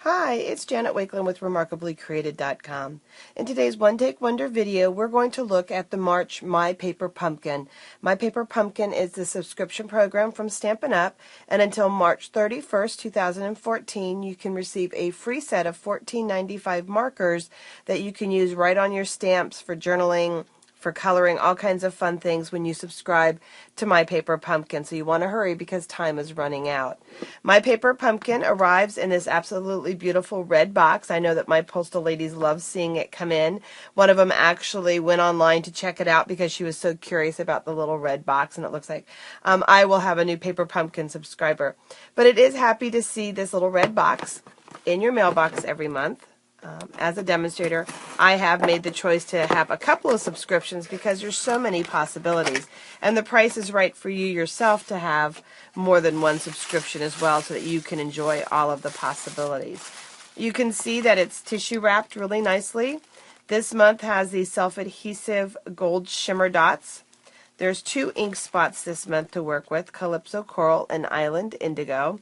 Hi, it's Janet Wakeland with RemarkablyCreated.com. In today's One Take Wonder video, we're going to look at the March My Paper Pumpkin. My Paper Pumpkin is the subscription program from Stampin' Up, and until March 31st, 2014, you can receive a free set of $14.95 markers that you can use right on your stamps for journaling, for coloring, all kinds of fun things when you subscribe to My Paper Pumpkin. So you want to hurry because time is running out. My Paper Pumpkin arrives in this absolutely beautiful red box. I know that my postal ladies love seeing it come in. One of them actually went online to check it out because she was so curious about the little red box, and it looks like I will have a new Paper Pumpkin subscriber. But it is happy to see this little red box in your mailbox every month. As a demonstrator, I have made the choice to have a couple of subscriptions because there's so many possibilities. And the price is right for you yourself to have more than one subscription as well so that you can enjoy all of the possibilities. You can see that it's tissue wrapped really nicely. This month has these self-adhesive gold shimmer dots. There's 2 ink spots this month to work with, Calypso Coral and Island Indigo.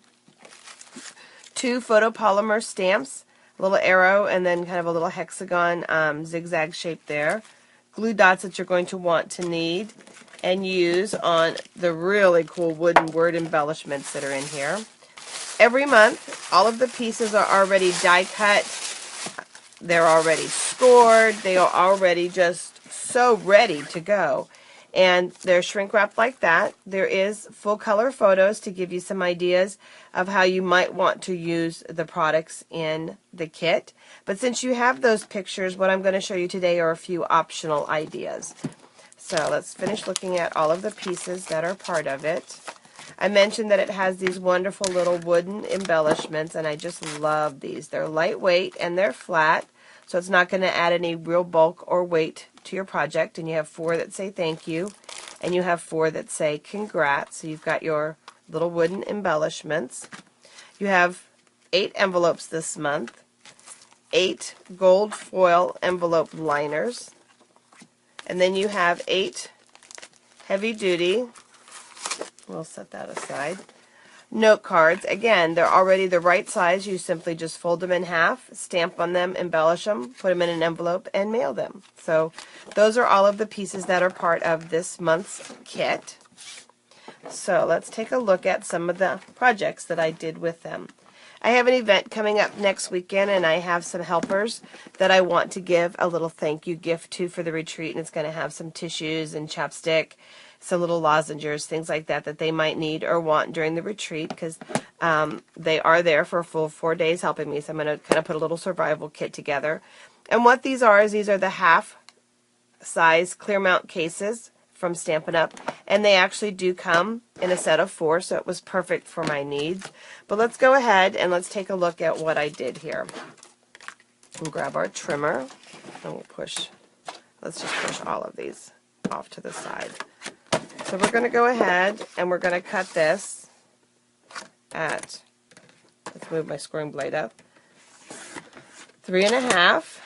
2 photopolymer stamps, a little arrow and then kind of a little hexagon zigzag shape there. Glue dots that you're going to want to need and use on the really cool wooden word embellishments that are in here. Every month, all of the pieces are already die cut. They're already scored. They are already just so ready to go. And they're shrink wrapped like that. There is full color photos to give you some ideas of how you might want to use the products in the kit. But since you have those pictures, what I'm going to show you today are a few optional ideas. So let's finish looking at all of the pieces that are part of it. I mentioned that it has these wonderful little wooden embellishments, and I just love these. They're lightweight and they're flat, so it's not going to add any real bulk or weight to your project. And you have 4 that say thank you, and you have 4 that say congrats. So you've got your little wooden embellishments. You have 8 envelopes this month, 8 gold foil envelope liners, and then you have 8 heavy duty, we'll set that aside, note cards. Again, they're already the right size. You simply just fold them in half, stamp on them, embellish them, put them in an envelope, and mail them. So those are all of the pieces that are part of this month's kit. So let's take a look at some of the projects that I did with them. I have an event coming up next weekend, and I have some helpers that I want to give a little thank you gift to for the retreat, and it's going to have some tissues and chapstick, some little lozenges, things like that that they might need or want during the retreat, because they are there for a full 4 days helping me. So I'm going to kind of put a little survival kit together. And what these are is these are the half-size clear mount cases from Stampin' Up, and they actually do come in a set of 4, so it was perfect for my needs. But let's go ahead and let's take a look at what I did here. We'll grab our trimmer, and let's just push all of these off to the side. So we're going to go ahead and we're going to cut this at, let's move my scoring blade up, 3.5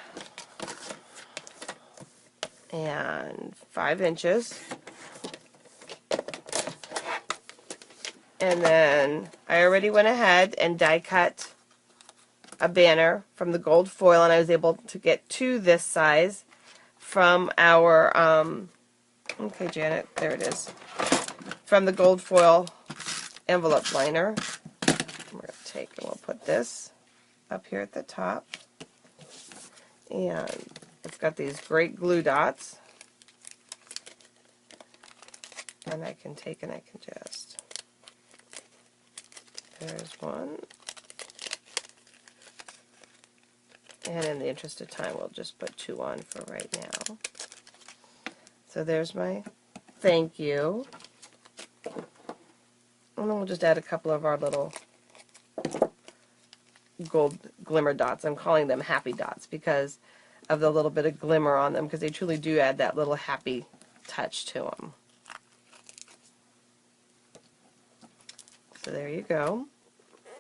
and 5 inches. And then I already went ahead and die cut a banner from the gold foil, and I was able to get to this size from our, okay Janet, there it is, from the gold foil envelope liner. We're going to take and we'll put this up here at the top. And it's got these great glue dots. And I can take and I can just, there's one. And in the interest of time, we'll just put 2 on for right now. So there's my thank you. And then we'll just add a couple of our little gold glimmer dots. I'm calling them happy dots because of the little bit of glimmer on them, because they truly do add that little happy touch to them. So there you go.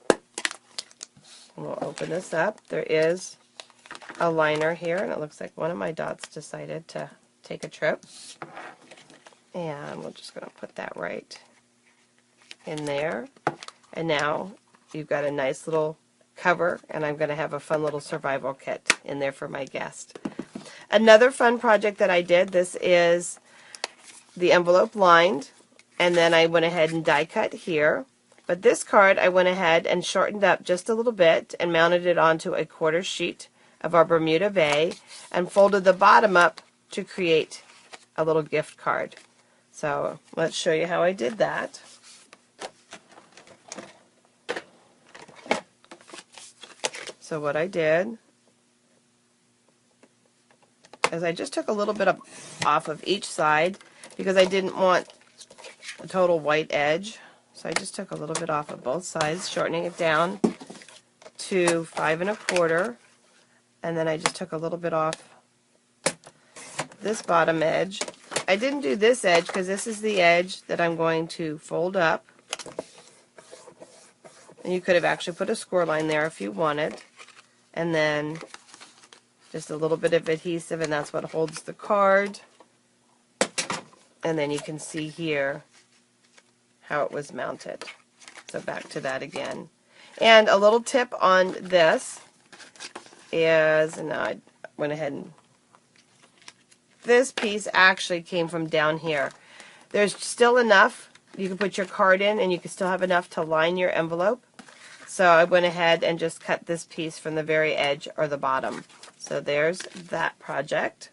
And we'll open this up. There is a liner here, and it looks like one of my dots decided to take a trip. And we're just going to put that right in there. And now you've got a nice little cover, and I'm going to have a fun little survival kit in there for my guest. Another fun project that I did, this is the envelope lined, and then I went ahead and die cut here. But this card I went ahead and shortened up just a little bit and mounted it onto a quarter sheet of our Bermuda Bay and folded the bottom up to create a little gift card. So let's show you how I did that. So what I did is I just took a little bit off of each side because I didn't want a total white edge. So I just took a little bit off of both sides, shortening it down to 5 1/4, and then I just took a little bit off this bottom edge. I didn't do this edge because this is the edge that I'm going to fold up. And you could have actually put a score line there if you wanted. And then just a little bit of adhesive, and that's what holds the card. And then you can see here how it was mounted. So back to that again. And a little tip on this is, and I went ahead and this piece actually came from down here. There's still enough. You can put your card in and you can still have enough to line your envelope. So I went ahead and just cut this piece from the very edge or the bottom. So there's that project.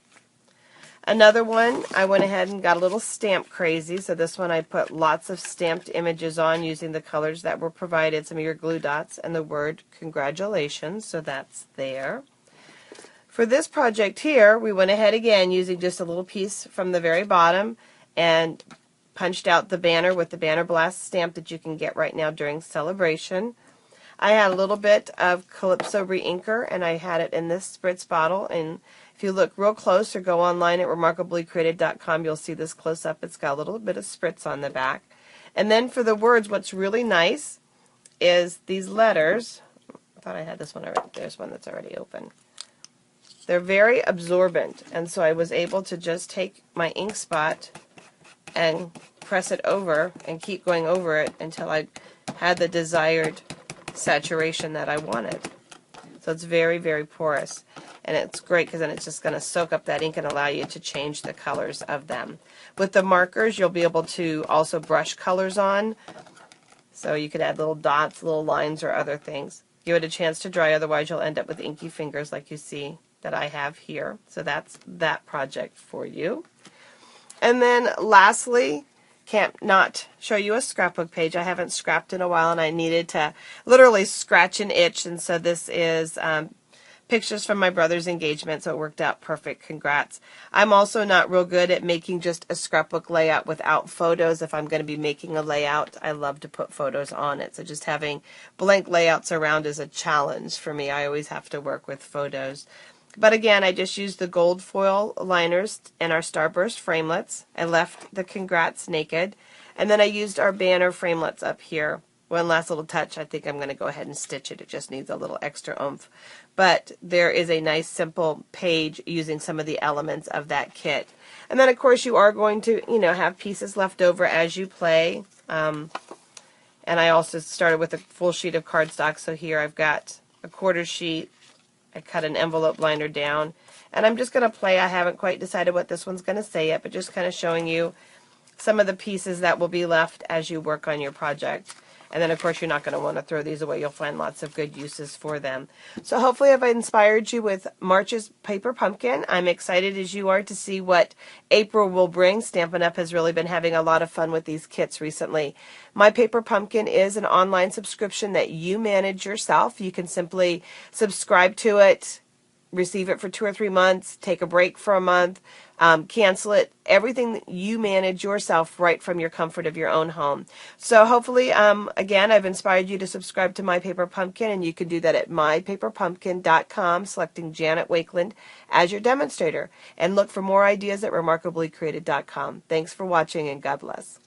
Another one, I went ahead and got a little stamp crazy. So this one I put lots of stamped images on using the colors that were provided, some of your glue dots, and the word congratulations. So that's there. For this project here, we went ahead again using just a little piece from the very bottom and punched out the banner with the Banner Blast stamp that you can get right now during celebration. I had a little bit of Calypso re-inker, and I had it in this spritz bottle, and if you look real close or go online at remarkablycreated.com, you'll see this close up. It's got a little bit of spritz on the back. And then for the words, what's really nice is these letters. I thought I had this one already. There's one that's already open. They're very absorbent, and so I was able to just take my ink spot and press it over and keep going over it until I had the desired saturation that I wanted. So it's very, very porous. And it's great because then it's just going to soak up that ink and allow you to change the colors of them. With the markers, you'll be able to also brush colors on. So you could add little dots, little lines, or other things. Give it a chance to dry, otherwise you'll end up with inky fingers like you see that I have here. So that's that project for you. And then lastly, can't not show you a scrapbook page. I haven't scrapped in a while and I needed to literally scratch an itch, and so this is pictures from my brother's engagement, so it worked out perfect. Congrats. I'm also not real good at making just a scrapbook layout without photos. If I'm going to be making a layout, I love to put photos on it. So just having blank layouts around is a challenge for me. I always have to work with photos. But again, I just used the gold foil liners and our Starburst framelits. I left the congrats naked. And then I used our banner framelits up here. One last little touch. I think I'm going to go ahead and stitch it. It just needs a little extra oomph. But there is a nice simple page using some of the elements of that kit. And then of course you are going to, have pieces left over as you play. And I also started with a full sheet of cardstock. So here I've got a quarter sheet. I cut an envelope liner down. And I'm just going to play. I haven't quite decided what this one's going to say yet, but just kind of showing you some of the pieces that will be left as you work on your project. And then, of course, you're not going to want to throw these away. You'll find lots of good uses for them. So hopefully I've inspired you with March's Paper Pumpkin. I'm excited as you are to see what April will bring. Stampin' Up! Has really been having a lot of fun with these kits recently. My Paper Pumpkin is an online subscription that you manage yourself. You can simply subscribe to it, receive it for 2 or 3 months, take a break for a month, cancel it, everything that you manage yourself right from your comfort of your own home. So hopefully, again, I've inspired you to subscribe to My Paper Pumpkin, and you can do that at mypaperpumpkin.com, selecting Janet Wakeland as your demonstrator. And look for more ideas at remarkablycreated.com. Thanks for watching, and God bless.